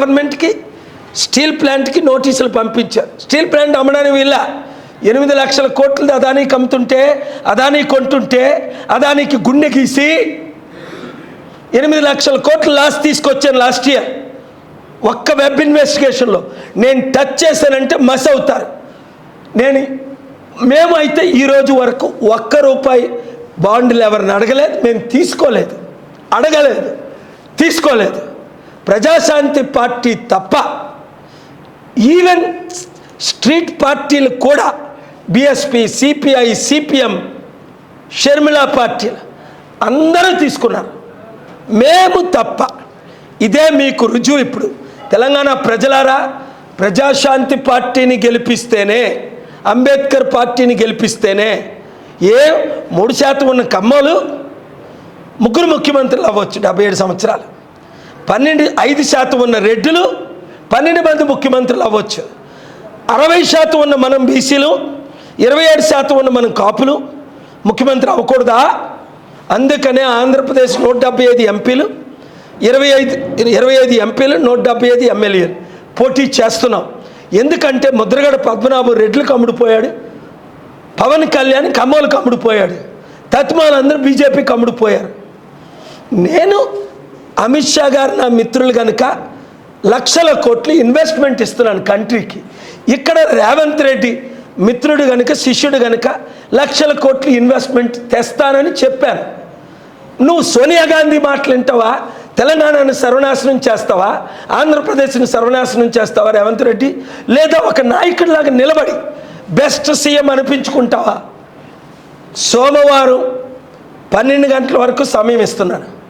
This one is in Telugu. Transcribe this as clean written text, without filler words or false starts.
గవర్నమెంట్కి స్టీల్ ప్లాంట్కి నోటీసులు పంపించారు. స్టీల్ ప్లాంట్ అమ్మడానికి వీళ్ళ 8 లక్షల కోట్లు అదానికి అమ్ముతుంటే, అదానీ కొంటుంటే, అదానికి గుండె గీసి 8 లక్షల కోట్లు లాస్ తీసుకొచ్చాను లాస్ట్ ఇయర్. ఒక్క వెబ్ ఇన్వెస్టిగేషన్లో నేను టచ్ చేశానంటే మస్ అవుతారు. మేము అయితే ఈరోజు వరకు ₹1 బాండ్లు ఎవరిని అడగలేదు, మేము తీసుకోలేదు, అడగలేదు, తీసుకోలేదు. ప్రజాశాంతి పార్టీ తప్ప ఈవెన్ స్ట్రీట్ పార్టీలు కూడా బీఎస్పీ, సిపిఐ, సిపిఎం, షర్మిలా పార్టీలు అందరూ తీసుకున్నారు, మేము తప్ప. ఇదే మీకు రుజువు. ఇప్పుడు తెలంగాణ ప్రజలారా, ప్రజాశాంతి పార్టీని గెలిపిస్తేనే, అంబేద్కర్ పార్టీని గెలిపిస్తేనే 3% ఉన్న కమ్మలు 3 ముఖ్యమంత్రులు అవ్వచ్చు 77 సంవత్సరాలు. 5% ఉన్న రెడ్డిలు 12 మంది ముఖ్యమంత్రులు అవ్వచ్చు. 60% ఉన్న మనం బీసీలు, 27% ఉన్న మనం కాపులు ముఖ్యమంత్రి అవ్వకూడదా? అందుకనే ఆంధ్రప్రదేశ్ 175 ఎంపీలు, 25 ఎంపీలు, 175 ఎమ్మెల్యేలు పోటీ చేస్తున్నాం. ఎందుకంటే ముద్రగడ పద్మనాభం రెడ్లకు అమ్ముడుపోయాడు, పవన్ కళ్యాణ్ కమ్మోలకు అమ్ముడుపోయాడు, తత్మాలందరూ బీజేపీకి అమ్ముడుపోయారు. నేను అమిత్ షా గారు నా మిత్రులు కనుక లక్షల కోట్లు ఇన్వెస్ట్మెంట్ ఇస్తున్నాను కంట్రీకి. ఇక్కడ రేవంత్ రెడ్డి మిత్రుడు కనుక, శిష్యుడు కనుక లక్షల కోట్లు ఇన్వెస్ట్మెంట్ తెస్తానని చెప్పాను. నువ్వు సోనియా గాంధీ మాటలు వింటావా? తెలంగాణను సర్వనాశనం చేస్తావా? ఆంధ్రప్రదేశ్ని సర్వనాశనం చేస్తావా రేవంత్ రెడ్డి? లేదా ఒక నాయకుడిలాగా నిలబడి బెస్ట్ సీఎం అనిపించుకుంటావా? సోమవారం 12 గంటల వరకు సమయం ఇస్తున్నాను.